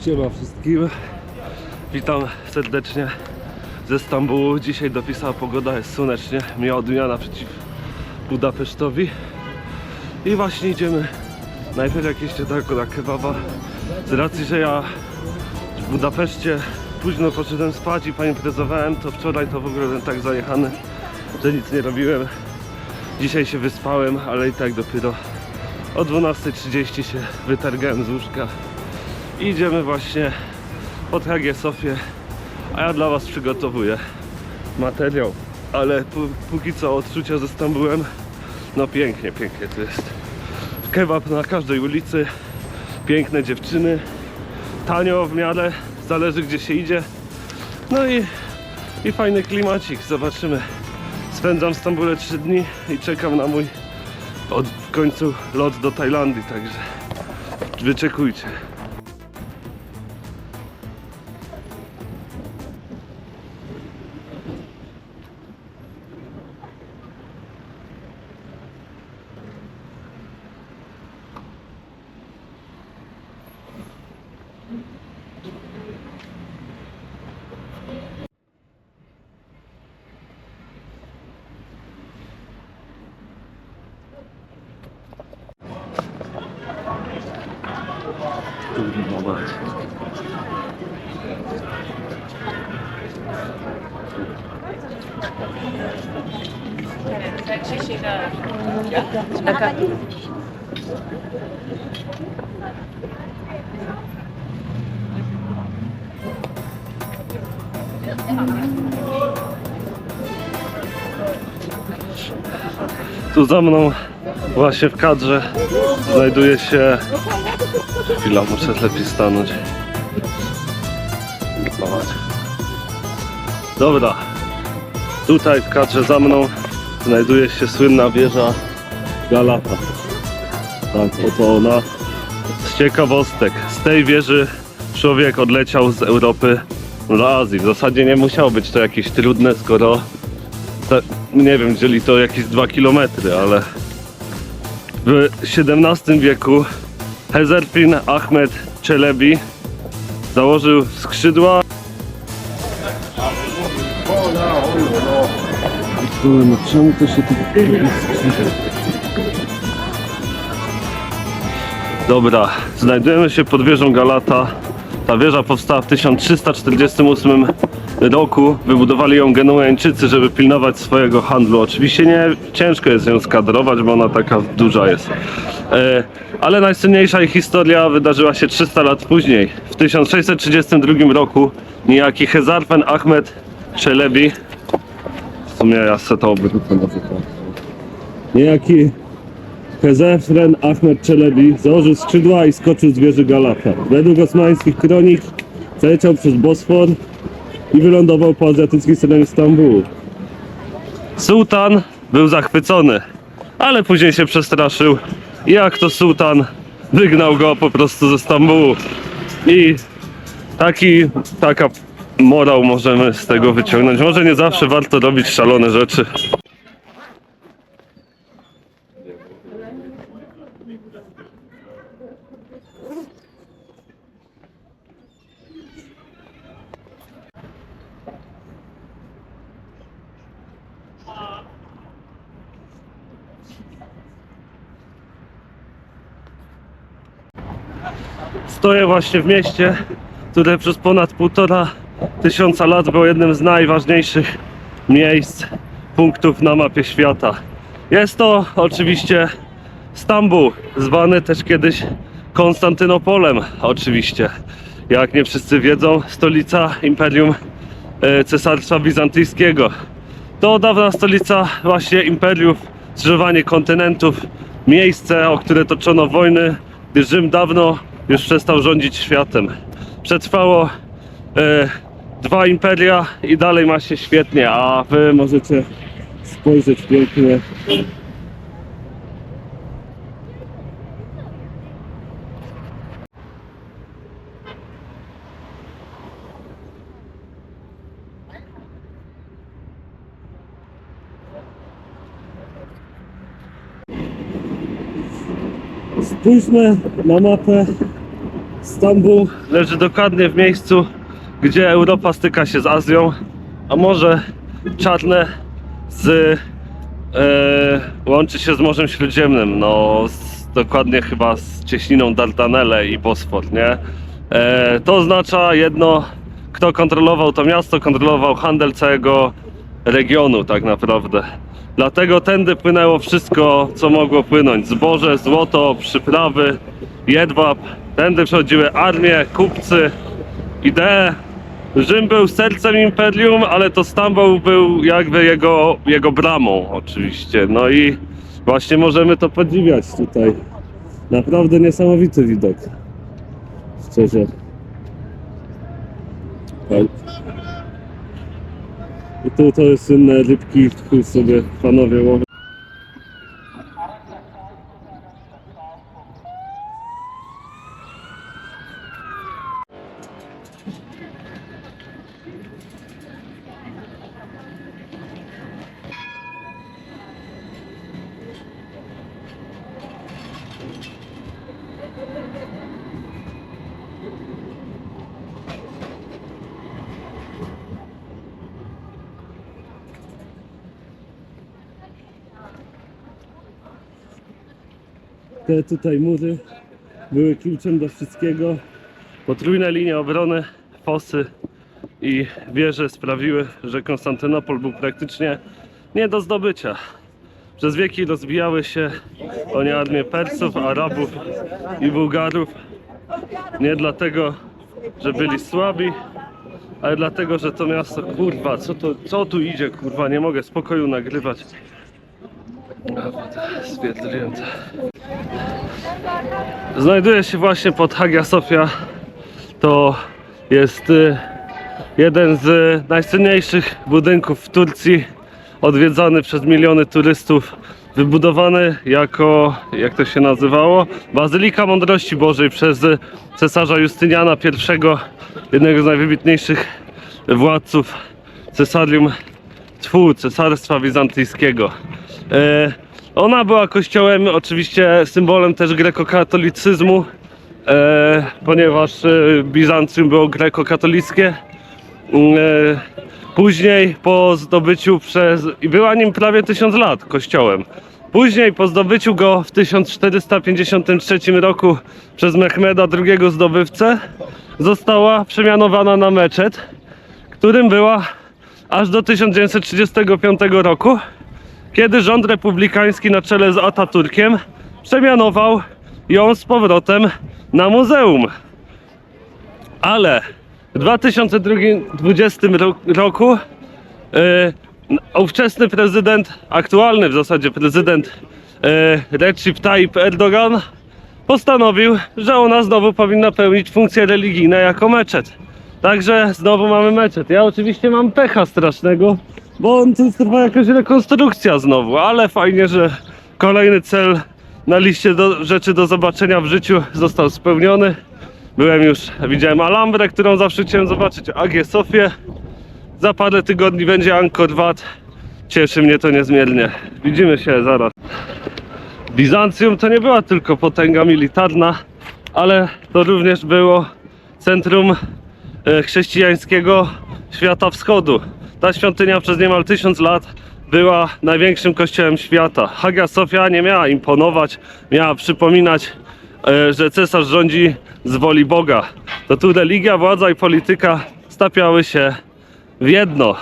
Siema wszystkim. Witam serdecznie ze Stambułu. Dzisiaj dopisała pogoda, jest słonecznie. Miała odmiana przeciw Budapesztowi. I właśnie idziemy najpierw jakieś tak na kebaba. Z racji, że ja w Budapeszcie późno poszedłem spać i poimprezowałem, to wczoraj to w ogóle byłem tak zajechany, że nic nie robiłem. Dzisiaj się wyspałem, ale i tak dopiero o 12:30 się wytargałem z łóżka. I idziemy właśnie pod Hagię Sofię, a ja dla was przygotowuję materiał. Ale póki co odczucia ze Stambułem, no pięknie tu jest. Kebab na każdej ulicy, piękne dziewczyny, tanio w miarę, zależy gdzie się idzie. No i fajny klimacik, zobaczymy. Spędzam w Stambule 3 dni i czekam na mój w końcu lot do Tajlandii, także wyczekujcie. Tu za mną właśnie w kadrze znajduje się... Chwila, muszę lepiej stanąć. Dobra, tutaj w kadrze za mną znajduje się słynna wieża Galata. Tak, oto ona. Z ciekawostek, z tej wieży człowiek odleciał z Europy do Azji. W zasadzie nie musiało być to jakieś trudne, skoro nie wiem, dzieli to jakieś 2 km, ale w XVII wieku Hezerpin Ahmed Çelebi założył skrzydła. No czemu to się tu skrzydła? Dobra, znajdujemy się pod wieżą Galata. Ta wieża powstała w 1348 roku. Wybudowali ją Genueńczycy, żeby pilnować swojego handlu. Oczywiście nie ciężko jest ją skadrować, bo ona taka duża jest. Ale najsłynniejsza ich historia wydarzyła się 300 lat później. W 1632 roku niejaki Hezarfen Ahmed Çelebi, w sumie ja se to obrócę na przykład. Niejaki Hezarfen Ahmed Çelebi założył skrzydła i skoczył z wieży Galata. Według osmańskich kronik przeleciał przez Bosfor i wylądował po azjatyckiej stronie Stambułu. Sułtan był zachwycony, ale później się przestraszył i jak to sułtan wygnał go po prostu ze Stambułu. I taka morał możemy z tego wyciągnąć. Może nie zawsze warto robić szalone rzeczy. Stoję właśnie w mieście, które przez ponad 1500 lat było jednym z najważniejszych miejsc, punktów na mapie świata. Jest to oczywiście Stambuł, zwany też kiedyś Konstantynopolem, oczywiście. Jak nie wszyscy wiedzą, stolica Imperium Cesarstwa Bizantyjskiego. To dawna stolica właśnie imperiów, skrzyżowanie kontynentów, miejsce, o które toczono wojny, gdyż Rzym dawno już przestał rządzić światem. Przetrwało 2 imperia i dalej ma się świetnie, a wy możecie spojrzeć pięknie. Spójrzmy na mapę Stambuł leży dokładnie w miejscu, gdzie Europa styka się z Azją, a Morze Czarne łączy się z Morzem Śródziemnym, no dokładnie chyba z cieśniną Dardanelle i Bosfor, nie? To oznacza jedno, kto kontrolował to miasto, kontrolował handel całego regionu tak naprawdę. Dlatego tędy płynęło wszystko, co mogło płynąć: zboże, złoto, przyprawy, jedwab. Tędy przechodziły armie, kupcy. Idee. Rzym był sercem imperium, ale to Stambuł był jakby jego bramą oczywiście. No i właśnie możemy to podziwiać tutaj. Naprawdę niesamowity widok. Szczerze. I tu to jest inne rybki, tu sobie panowie łowią. Te tutaj mury były kluczem do wszystkiego. Potrójne linie obrony, fosy i wieże sprawiły, że Konstantynopol był praktycznie nie do zdobycia. Przez wieki rozbijały się o nie armie Persów, Arabów i Bułgarów. Nie dlatego, że byli słabi, ale dlatego, że to miasto, kurwa, co tu idzie, kurwa, nie mogę spokoju nagrywać. Stwierdziłem to. Znajduje się właśnie pod Hagia Sofia. To jest jeden z najcenniejszych budynków w Turcji, odwiedzany przez miliony turystów, wybudowany jako, jak to się nazywało, Bazylika Mądrości Bożej przez cesarza Justyniana I, jednego z najwybitniejszych władców Cesarstwa Bizantyjskiego. Ona była kościołem, oczywiście symbolem też grekokatolicyzmu, ponieważ Bizancjum było grekokatolickie. Później po zdobyciu i była nim prawie 1000 lat kościołem. Później po zdobyciu go w 1453 roku przez Mehmeda II zdobywcę została przemianowana na meczet, którym była aż do 1935 roku, kiedy rząd republikański na czele z Atatürkiem przemianował ją z powrotem na muzeum. Ale w 2020 roku ówczesny prezydent, aktualny w zasadzie prezydent Recep Tayyip Erdogan postanowił, że ona znowu powinna pełnić funkcje religijne jako meczet. Także znowu mamy meczet. Ja oczywiście mam pecha strasznego, bo to trwa jakaś rekonstrukcja znowu, ale fajnie, że kolejny cel na liście rzeczy do zobaczenia w życiu został spełniony. Widziałem Alhambrę, którą zawsze chciałem zobaczyć, Hagię Sofię. Za parę tygodni będzie Angkor Wat. Cieszy mnie to niezmiernie. Widzimy się zaraz. Bizancjum to nie była tylko potęga militarna, ale to również było centrum chrześcijańskiego świata wschodu. Ta świątynia przez niemal 1000 lat była największym kościołem świata. Hagia Sofia nie miała imponować, miała przypominać, że cesarz rządzi z woli Boga. To tu religia, władza i polityka stapiały się w jedno.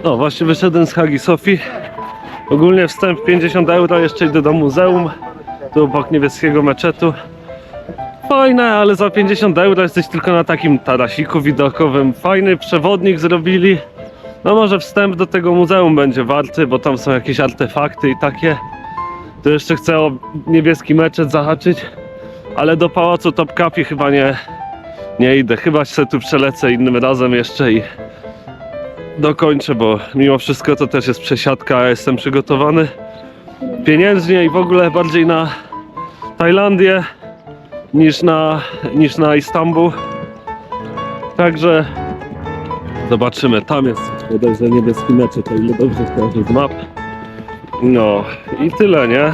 No właśnie wyszedłem z Hagi Sofii. Ogólnie wstęp 50 euro, jeszcze idę do muzeum. Tu obok niebieskiego meczetu. Fajne, ale za 50 euro jesteś tylko na takim tarasiku widokowym. Fajny przewodnik zrobili. No może wstęp do tego muzeum będzie warty, bo tam są jakieś artefakty i takie. To jeszcze chcę o niebieski meczet zahaczyć. Ale do pałacu Topkapi chyba nie idę. Chyba się tu przelecę innym razem jeszcze i dokończę, bo mimo wszystko to też jest przesiadka, ja jestem przygotowany pieniężnie i w ogóle bardziej na Tajlandię niż na Istanbul. Także zobaczymy. Tam jest bodajże niebieski meczet, o ile dobrze skojarzę z map. No i tyle, nie?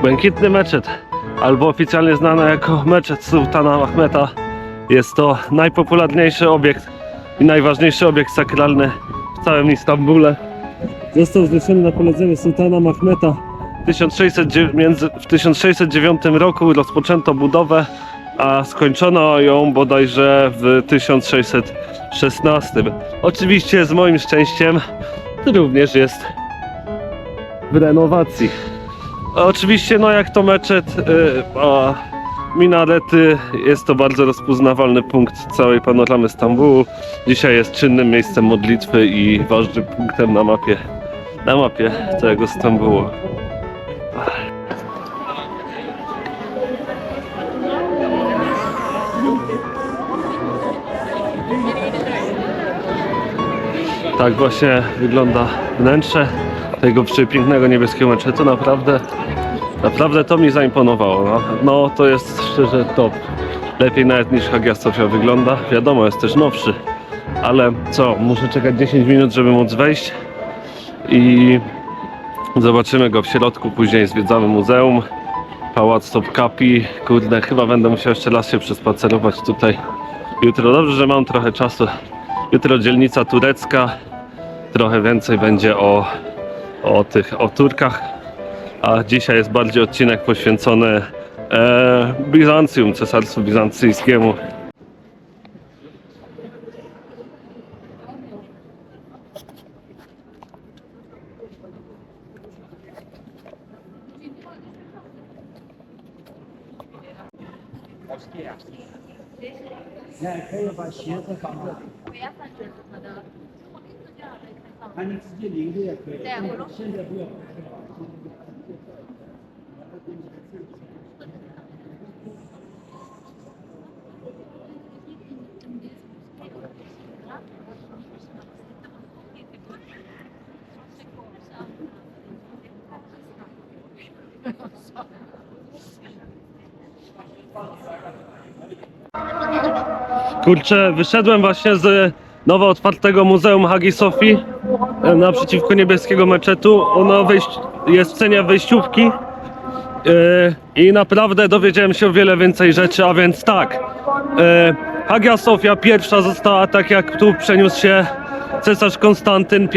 Błękitny meczet, albo oficjalnie znany jako meczet Sultana Mahmeta. Jest to najpopularniejszy obiekt i najważniejszy obiekt sakralny w całym Istambule. Został zniesiony na polecenie Sultana Mahmeta. W 1609 roku rozpoczęto budowę, a skończono ją bodajże w 1616. Oczywiście z moim szczęściem również jest w renowacji. Oczywiście no jak to meczet, minarety, jest to bardzo rozpoznawalny punkt całej panoramy Stambułu. Dzisiaj jest czynnym miejscem modlitwy i ważnym punktem na mapie całego Stambułu. Tak właśnie wygląda wnętrze tego przepięknego niebieskiego meczetu. Naprawdę to mi zaimponowało. No to jest szczerze top. Lepiej nawet niż Hagia Sofia wygląda. Wiadomo, jest też nowszy. Ale co, muszę czekać 10 minut, żeby móc wejść. I zobaczymy go w środku. Później zwiedzamy muzeum. Pałac Topkapi. Kurde, chyba będę musiał jeszcze raz się przespacerować tutaj jutro. Dobrze, że mam trochę czasu. Jutro dzielnica turecka. Trochę więcej będzie o Turkach. A dzisiaj jest bardziej odcinek poświęcony Bizancjum, cesarstwu bizancyjskiemu. Kurczę, wyszedłem właśnie z nowo otwartego Muzeum Hagi Sofii naprzeciwko niebieskiego meczetu. Ono jest w cenie wejściówki i naprawdę dowiedziałem się o wiele więcej rzeczy, a więc tak, Hagia Sofia pierwsza została, tak jak tu przeniósł się cesarz Konstantyn I,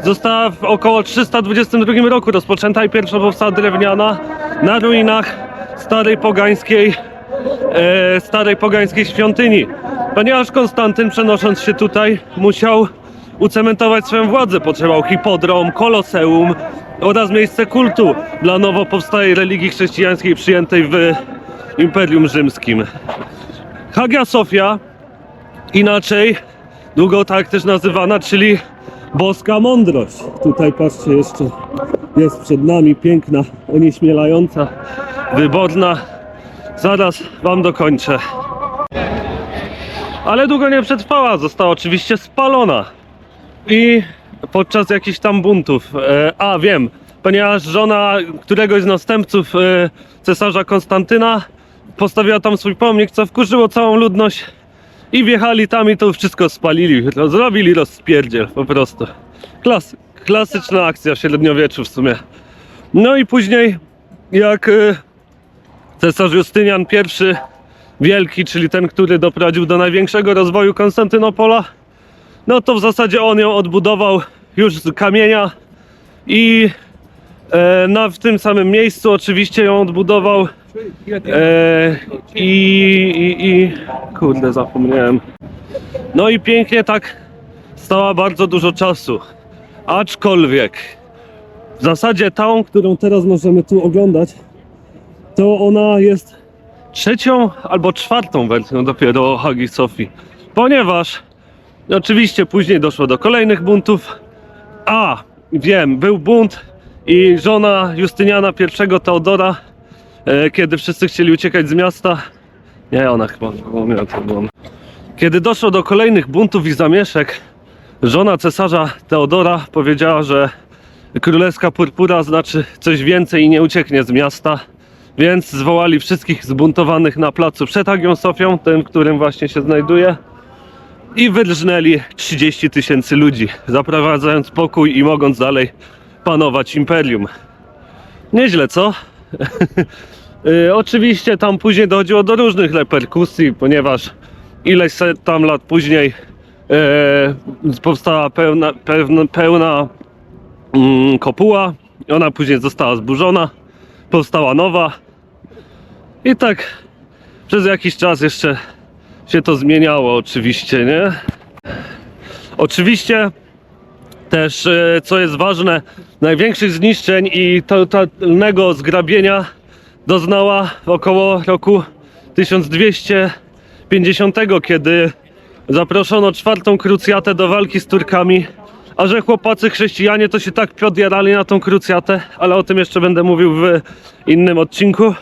została w około 322 roku rozpoczęta i pierwsza powstała drewniana na ruinach starej pogańskiej świątyni. Ponieważ Konstantyn, przenosząc się tutaj, musiał ucementować swoją władzę, potrzebował hipodrom, koloseum oraz miejsce kultu dla nowo powstałej religii chrześcijańskiej przyjętej w Imperium Rzymskim. Hagia Sofia, inaczej długo tak też nazywana, czyli boska mądrość. Tutaj patrzcie, jeszcze jest przed nami piękna, onieśmielająca, wyborna. Zaraz wam dokończę. Ale długo nie przetrwała, została oczywiście spalona. I podczas jakichś tam buntów. Wiem, ponieważ żona któregoś z następców cesarza Konstantyna postawiła tam swój pomnik, co wkurzyło całą ludność. I wjechali tam i to wszystko spalili. Zrobili rozpierdziel po prostu. Klasyczna akcja w średniowieczu w sumie. No i później jak cesarz Justynian I Wielki, czyli ten, który doprowadził do największego rozwoju Konstantynopola, no to w zasadzie on ją odbudował już z kamienia i w tym samym miejscu oczywiście ją odbudował I kurde, zapomniałem. No i pięknie tak stała bardzo dużo czasu. Aczkolwiek w zasadzie tą, którą teraz możemy tu oglądać, to ona jest trzecią albo czwartą wersją dopiero Hagi Sofii. Ponieważ oczywiście później doszło do kolejnych buntów. Wiem, był bunt i żona Justyniana I Teodora, kiedy wszyscy chcieli uciekać z miasta. Nie, ona chyba miała to było. Kiedy doszło do kolejnych buntów i zamieszek, żona cesarza Teodora powiedziała, że królewska purpura znaczy coś więcej i nie ucieknie z miasta. Więc zwołali wszystkich zbuntowanych na placu przed Hagią Sofią, tym, którym właśnie się znajduje, i wyrżnęli 30 000 ludzi, zaprowadzając pokój i mogąc dalej panować imperium. Nieźle, co? Oczywiście tam później dochodziło do różnych reperkusji, ponieważ ileś set tam lat później powstała pełna kopuła. Ona później została zburzona, powstała nowa i tak przez jakiś czas jeszcze się to zmieniało oczywiście, nie? Oczywiście też, co jest ważne, największych zniszczeń i totalnego zgrabienia doznała około roku 1250, kiedy zaproszono czwartą krucjatę do walki z Turkami, a że chłopacy chrześcijanie to się tak podjarali na tą krucjatę, ale o tym jeszcze będę mówił w innym odcinku.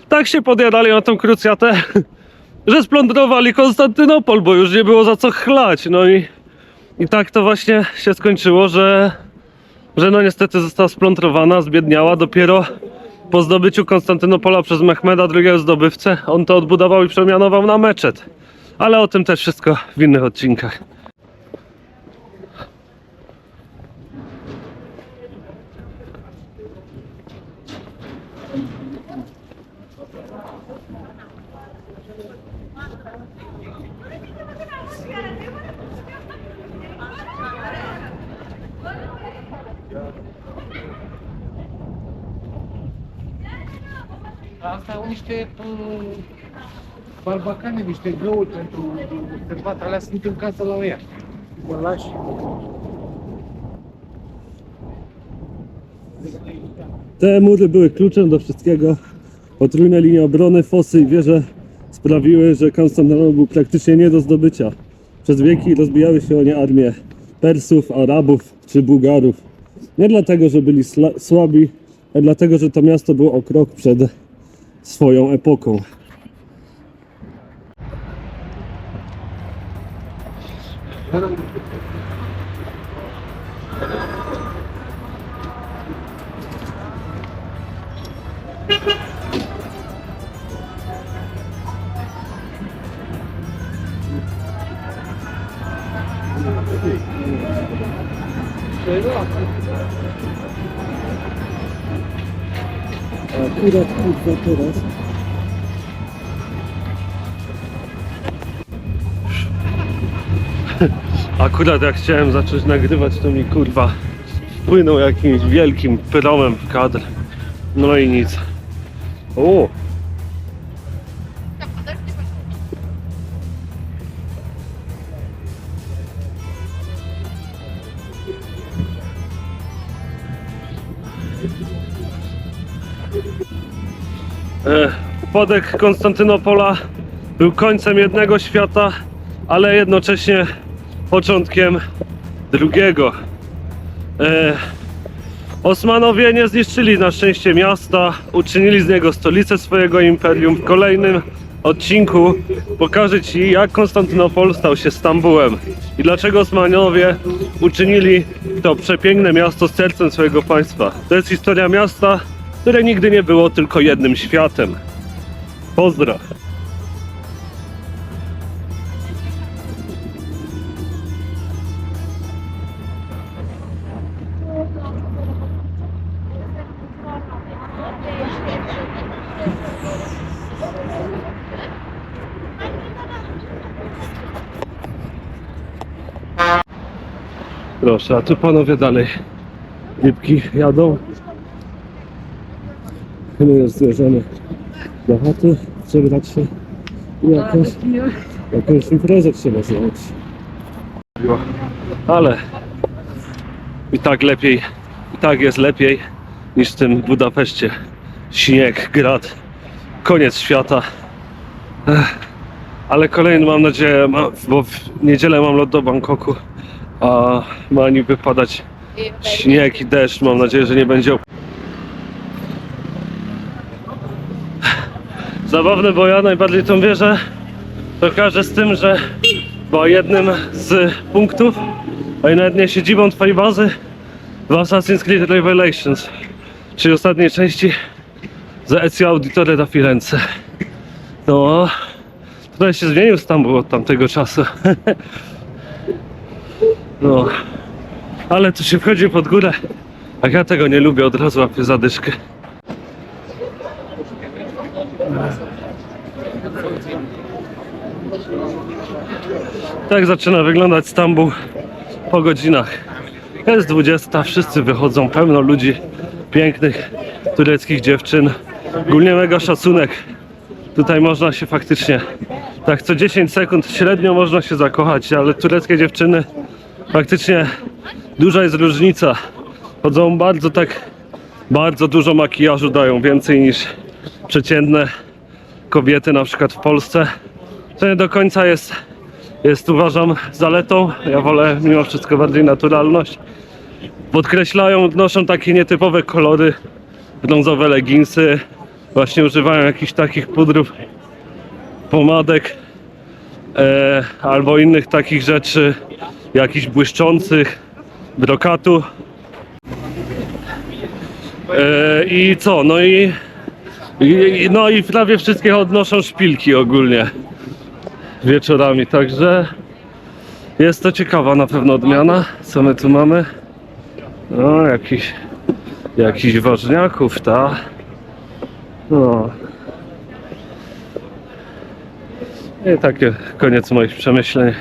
Tak się podjarali na tą krucjatę, że splądrowali Konstantynopol, bo już nie było za co chlać. No i tak to właśnie się skończyło, że no niestety została splądrowana, zbiedniała. Dopiero po zdobyciu Konstantynopola przez Mehmeda II zdobywcę, on to odbudował i przemianował na meczet. Ale o tym też wszystko w innych odcinkach. Asta au niște barbacane, niște găuri pentru observat, alea sunt în casă la ea. Mă lași. Te mury były kluczem do wszystkiego. Potrójne linie obrony, fosy i wieże sprawiły, że Konstantynopol był praktycznie nie do zdobycia. Przez wieki rozbijały się o nie armie Persów, Arabów czy Bułgarów. Nie dlatego, że byli słabi, ale dlatego, że to miasto było o krok przed swoją epoką. Akurat kurwa teraz. Akurat jak chciałem zacząć nagrywać, to mi kurwa wpłynął jakimś wielkim promem w kadr. No i nic. O! Upadek Konstantynopola był końcem jednego świata, ale jednocześnie początkiem drugiego. Osmanowie nie zniszczyli na szczęście miasta, uczynili z niego stolicę swojego imperium. W kolejnym odcinku pokażę Ci, jak Konstantynopol stał się Stambułem i dlaczego Osmanowie uczynili to przepiękne miasto sercem swojego państwa. To jest historia miasta, które nigdy nie było tylko jednym światem. Pozdro! Proszę, a tu panowie dalej rybki jadą. No jest zjeżdżony do chaty, przebrać się i jakąś imprezę trzeba zrobić. Ale i tak lepiej, i tak jest lepiej niż w tym Budapeszcie. Śnieg, grad, koniec świata. Ale kolejny mam nadzieję, bo w niedzielę mam lot do Bangkoku, a ma niby padać śnieg i deszcz. Mam nadzieję, że nie będzie. Zabawne, bo ja najbardziej tą wieżę to kojarzę z tym, że była jednym z punktów, a i nawet nie siedzibą twojej bazy w Assassin's Creed Revelations, czyli ostatniej części za Ezio Auditore da Firenze. No, tutaj się zmienił Stambuł od tamtego czasu. No, ale tu się wchodzi pod górę, a ja tego nie lubię, od razu łapię zadyszkę. Tak zaczyna wyglądać Stambuł po godzinach. Jest 20, wszyscy wychodzą, pełno ludzi, pięknych tureckich dziewczyn. Ogólnie mega szacunek. Tutaj można się faktycznie, tak co 10 sekund średnio można się zakochać, ale tureckie dziewczyny faktycznie duża jest różnica. Chodzą bardzo dużo makijażu dają, więcej niż przeciętne kobiety na przykład w Polsce. To nie do końca jest uważam zaletą. Ja wolę mimo wszystko bardziej naturalność. Podkreślają, noszą takie nietypowe kolory, brązowe leginsy, właśnie używają jakichś takich pudrów, pomadek albo innych takich rzeczy, jakichś błyszczących, brokatu. I co? No i prawie wszystkie odnoszą szpilki ogólnie wieczorami, także jest to ciekawa na pewno odmiana. Co my tu mamy? No, jakiś ważniaków, ta. No. I takie koniec moich przemyśleń.